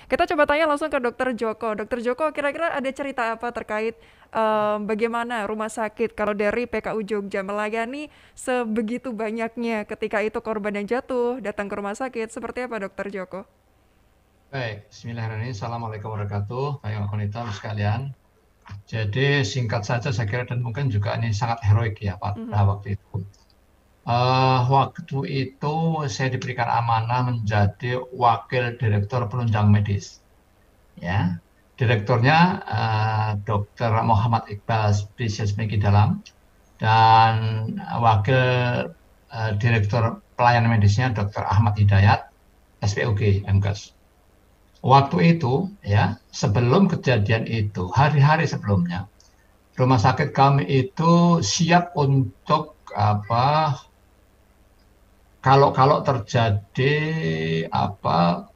Kita coba tanya langsung ke Dokter Joko. Dokter Joko, kira-kira ada cerita apa terkait bagaimana rumah sakit kalau dari PKU Jogja melayani sebegitu banyaknya ketika itu korban yang jatuh datang ke rumah sakit? Seperti apa Dokter Joko? Baik, Bismillahirrahmanirrahim. Assalamualaikum warahmatullahi wabarakatuh. Baik, wanita sekalian. Jadi singkat saja saya kira dan mungkin juga ini sangat heroik ya pada Mhm. waktu itu. Waktu itu saya diberikan amanah menjadi wakil direktur penunjang medis. Ya, direkturnya Dr. Muhammad Iqbal, spesialis penyakit dalam, dan wakil direktur pelayanan medisnya Dr. Ahmad Hidayat, SPOG, MKes. Waktu itu ya, sebelum kejadian itu, hari-hari sebelumnya, rumah sakit kami itu siap untuk apa kalau terjadi apa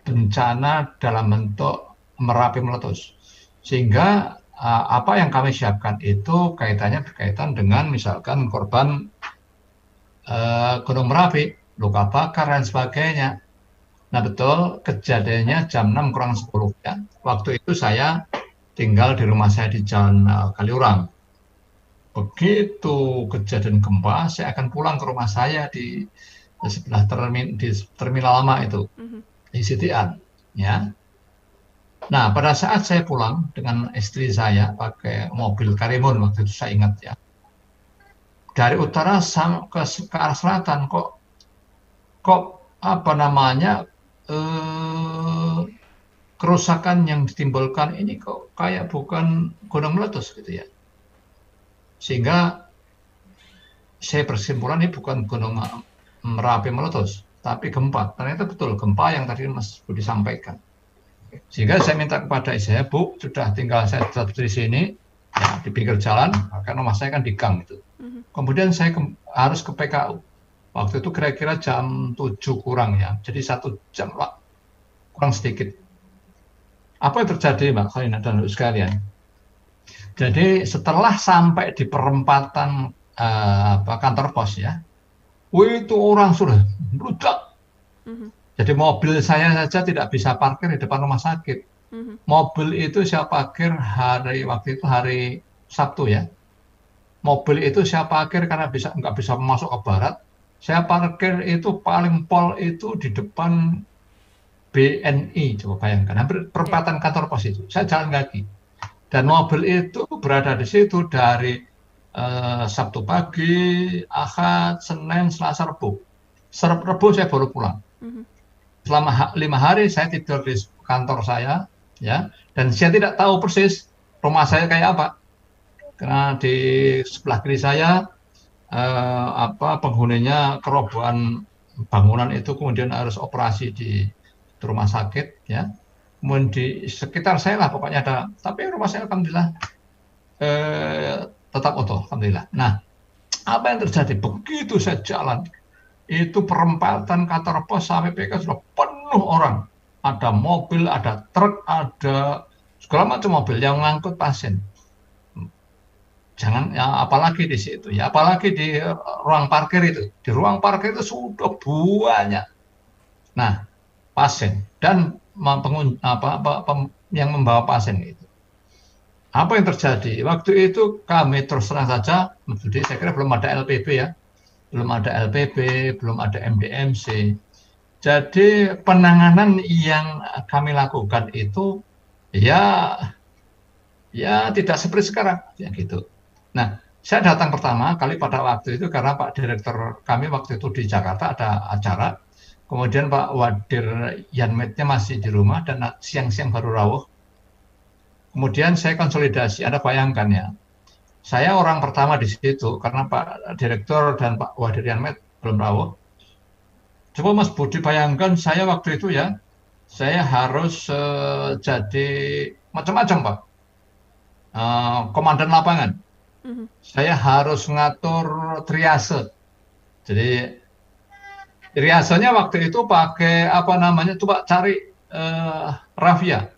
bencana dalam bentuk Merapi meletus. Sehingga apa yang kami siapkan itu kaitannya berkaitan dengan misalkan korban Gunung Merapi, luka bakar dan sebagainya. Nah, betul kejadiannya jam 6 kurang 10 ya. Waktu itu saya tinggal di rumah saya di Jalan Kaliurang. Begitu kejadian gempa, saya akan pulang ke rumah saya di sebelah di terminal lama itu, Mhm. di Sitian. Ya. Nah, pada saat saya pulang dengan istri saya pakai mobil Karimun waktu itu saya ingat ya. Dari utara ke arah selatan kok kok apa namanya eh, kerusakan yang ditimbulkan ini kok kayak bukan gunung meletus gitu ya. Sehingga saya bersimpulan ini bukan gunung Merapi meletus, tapi gempa. Ternyata betul gempa yang tadi Mas Budi sampaikan. Sehingga saya minta kepada istri saya, Bu, sudah tinggal saya tetap di sini, ya, di pinggir jalan, karena rumah saya kan di gang itu. Mhm. Kemudian saya harus ke PKU. Waktu itu kira-kira jam 7 kurang ya, jadi 1 jam lah, kurang sedikit. Apa yang terjadi Mbak Khalina dan sekalian? Jadi setelah sampai di perempatan kantor pos ya, itu orang sudah meludak. Mhm. Jadi mobil saya saja tidak bisa parkir di depan rumah sakit. Mhm. Mobil itu saya parkir waktu itu hari Sabtu ya. Mobil itu saya parkir karena nggak bisa masuk ke barat. Saya parkir itu paling pol itu di depan BNI, coba bayangkan, hampir Ya. perempatan kantor pos itu. Saya jalan kaki. Dan mobil itu berada di situ dari Sabtu pagi, Ahad, Senin, Selasa, Rabu. Rabu saya baru pulang. Mhm. Selama 5 hari saya tidur di kantor saya, ya, dan saya tidak tahu persis rumah saya kayak apa. Karena di sebelah kiri saya penghuninya kerobohan bangunan itu kemudian harus operasi di rumah sakit, ya. Kemudian di sekitar saya lah pokoknya ada, tapi rumah saya alhamdulillah eh, tetap utuh, alhamdulillah. Nah, apa yang terjadi begitu saya jalan itu perempatan kantor pos sampai PK sudah penuh orang. Ada mobil, ada truk, ada segala macam mobil yang mengangkut pasien. Jangan ya, apalagi di situ ya, apalagi di ruang parkir itu. Di ruang parkir itu sudah banyak. Nah, pasien dan yang membawa pasien itu. Apa yang terjadi? Waktu itu kami terus terang saja, jadi saya kira belum ada LPB ya, belum ada LPB, belum ada MDMC. Jadi penanganan yang kami lakukan itu ya ya tidak seperti sekarang ya gitu. Nah, saya datang pertama kali pada waktu itu karena Pak Direktur kami waktu itu di Jakarta ada acara. Kemudian Pak Wadir Yanmednya masih di rumah dan siang-siang baru rawuh. Kemudian saya konsolidasi. Anda bayangkan ya, saya orang pertama di situ karena Pak Direktur dan Pak Wadir Yanmed belum rawuh. Coba Mas Budi bayangkan saya waktu itu ya, saya harus jadi macam-macam Pak. Komandan lapangan. Mhm. Saya harus ngatur triase. Jadi triasenya waktu itu pakai apa namanya? Coba cari rafia.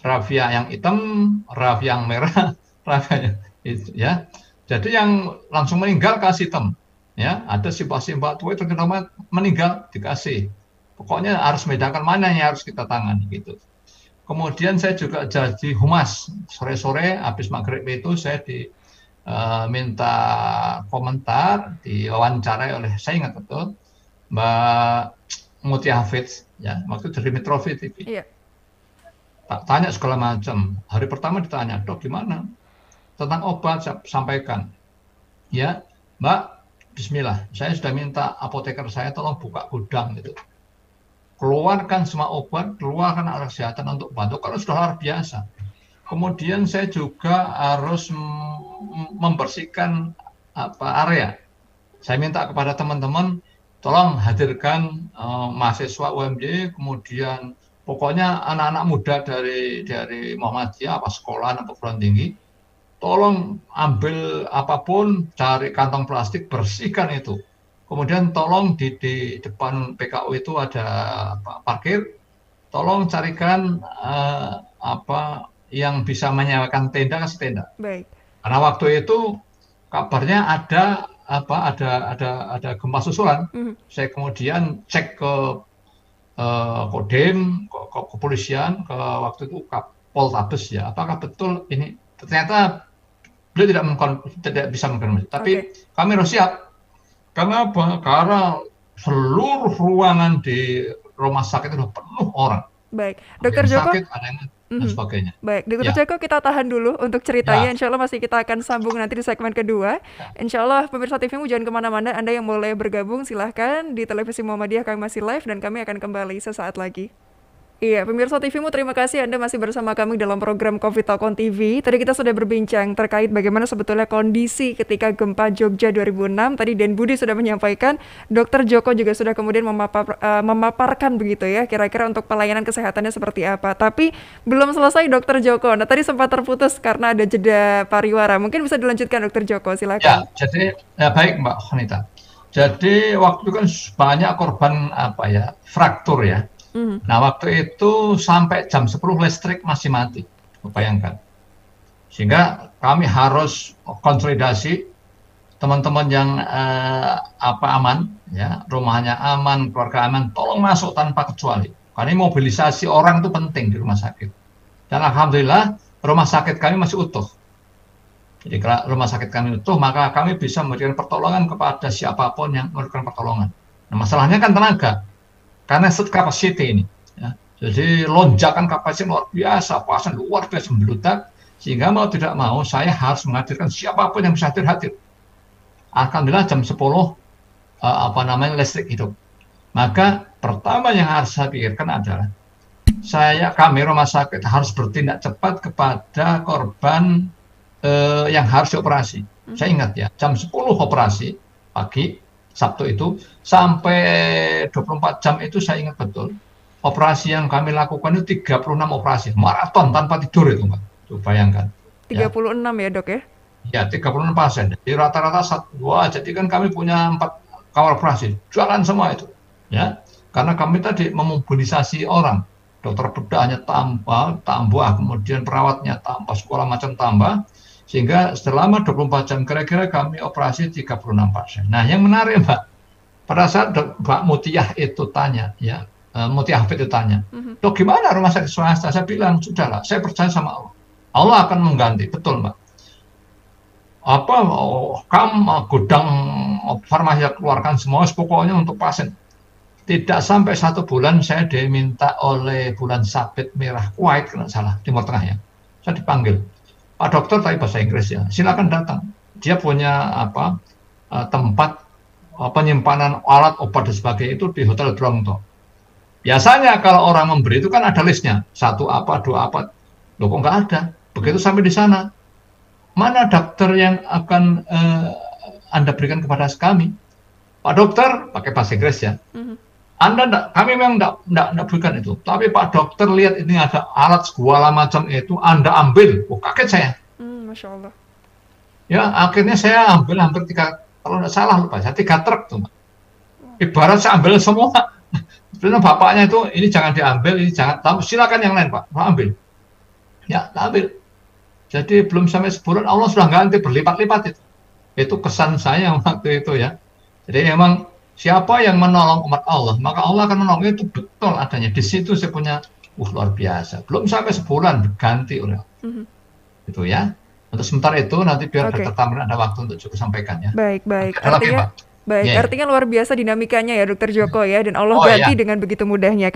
Rafia yang hitam, rafia yang merah, rafia itu ya. Jadi yang langsung meninggal kasih hitam. Ya, ada simpah-simpah tua itu terutama meninggal dikasih Pokoknya harus membedakan mana yang harus kita tangani gitu. Kemudian saya juga jadi humas. Sore-sore habis maghrib itu saya diminta komentar, diwawancarai oleh, saya ingat betul, Mbak Mutia Hafiz, ya, waktu dari Metrovi TV. Iya. Tanya segala macam. Hari pertama ditanya, dok gimana? Tentang obat saya sampaikan. Ya, Mbak, Bismillah, saya sudah minta apoteker saya tolong buka gudang gitu. Keluarkan semua obat, keluarkan alat kesehatan untuk bantu, karena sudah luar biasa. Kemudian saya juga harus membersihkan area. Saya minta kepada teman-teman, tolong hadirkan mahasiswa UMY, kemudian pokoknya anak-anak muda dari Muhammadiyah, apa sekolah, apa perguruan tinggi, tolong ambil apapun, cari kantong plastik, bersihkan itu. Kemudian tolong di depan PKU itu ada parkir, tolong carikan yang bisa menyewakan tenda, kasih tenda. Baik. Karena waktu itu kabarnya ada gempa susulan. Saya kemudian cek ke Kodim, ke kepolisian, ke waktu itu Kapoltabes ya, apakah betul ini? Ternyata beliau tidak bisa mengkonfirmasi. Tapi kami harus siap. Karena apa? Karena seluruh ruangan di rumah sakit itu penuh orang. Baik, Dokter Joko. Sakit, ada yang dan sebagainya. Baik, Dokter Joko, kita tahan dulu untuk ceritanya. Insya Allah masih kita akan sambung nanti di segmen kedua. Insya Allah pemirsa TVmu jangan kemana-mana. Anda yang boleh bergabung silahkan di televisi Muhammadiyah, kami masih live dan kami akan kembali sesaat lagi. Iya, pemirsa TVmu, terima kasih Anda masih bersama kami dalam program Covid Talk on TV. Tadi kita sudah berbincang terkait bagaimana sebetulnya kondisi ketika gempa Jogja 2006. Tadi Den Budi sudah menyampaikan, Dokter Joko juga sudah kemudian memaparkan begitu ya, kira-kira untuk pelayanan kesehatannya seperti apa. Tapi belum selesai Dokter Joko. Nah, tadi sempat terputus karena ada jeda pariwara. Mungkin bisa dilanjutkan Dokter Joko, silakan. Ya, jadi baik Mbak Khanita. Jadi waktu itu kan banyak korban fraktur ya. Nah, waktu itu sampai jam 10 listrik masih mati, bayangkan. Sehingga kami harus konsolidasi teman-teman yang aman, ya, rumahnya aman, keluarga aman, tolong masuk tanpa kecuali. Karena mobilisasi orang itu penting di rumah sakit. Dan alhamdulillah rumah sakit kami masih utuh. Jadi kalau rumah sakit kami utuh, maka kami bisa memberikan pertolongan kepada siapapun yang memberikan pertolongan. Nah, masalahnya kan tenaga. Karena set capacity ini, ya. Jadi lonjakan kapasitas luar biasa, pasien luar biasa membeludak, sehingga mau tidak mau saya harus menghadirkan siapapun yang bisa hadir. Alhamdulillah jam 10 listrik hidup. Maka pertama yang harus saya pikirkan adalah kami rumah sakit harus bertindak cepat kepada korban yang harus dioperasi. Saya ingat ya, jam 10 operasi pagi Sabtu itu sampai 24 jam itu saya ingat betul. Operasi yang kami lakukan itu 36 operasi, maraton tanpa tidur itu, Mbak. Tuh, bayangkan. 36 ya, Dok ya? Ya, 36 pasien. Jadi rata-rata 1-2, jadi kan kami punya 4 kamar operasi. Jualan semua itu. Ya. Karena kami tadi memobilisasi orang. Dokter bedahnya tambah, kemudian perawatnya tambah, sekolah macam tambah. Sehingga selama 24 jam kira-kira kami operasi 36 pasien. Nah, yang menarik Mbak, pada saat Mbak Mutia itu tanya, ya, Mutia Hafid itu tanya, dok gimana rumah sakit swasta? Saya bilang, sudahlah, saya percaya sama Allah. Allah akan mengganti, betul Mbak. Gudang farmasi keluarkan semua, pokoknya untuk pasien. Tidak sampai 1 bulan saya diminta oleh Bulan Sabit Merah Kuwait, kalau salah, Timur Tengah ya. Saya dipanggil. Pak dokter tapi bahasa Inggris ya, silakan datang. Dia punya tempat penyimpanan alat obat dan sebagainya itu di Hotel Drongto. Biasanya kalau orang memberi itu kan ada listnya, 1 apa, 2 apa. Loh kok nggak ada? Begitu sampai di sana, mana dokter yang akan Anda berikan kepada kami? Pak dokter, pakai bahasa Inggris ya. Kami memang enggak berikan itu. Tapi Pak dokter lihat ini ada alat segala macam itu, Anda ambil. Oh, kaget saya. Masya Allah. Ya, akhirnya saya ambil hampir 3, kalau enggak salah lupa, saya 3 truk tuh. Ibarat saya ambil semua. Sebenarnya bapaknya itu, ini jangan diambil, ini jangan, silakan yang lain Pak ambil. Ya, ambil. Jadi belum sampai sebulan, Allah sudah ganti berlipat-lipat itu. Itu kesan saya waktu itu ya. Jadi memang Siapa yang menolong umat Allah, maka Allah akan menolong, itu betul adanya. Di situ saya punya, luar biasa. Belum sampai sebulan diganti oleh Allah. Mhm. Itu ya. Untuk sementara itu nanti biar Oke. Dr. Tamrin ada waktu untuk juga sampaikan ya. Baik, baik. Ada lagi, Pak? Baik, Iya, iya. artinya luar biasa dinamikanya ya Dokter Joko ya, dan Allah Oh ganti iya. dengan begitu mudahnya.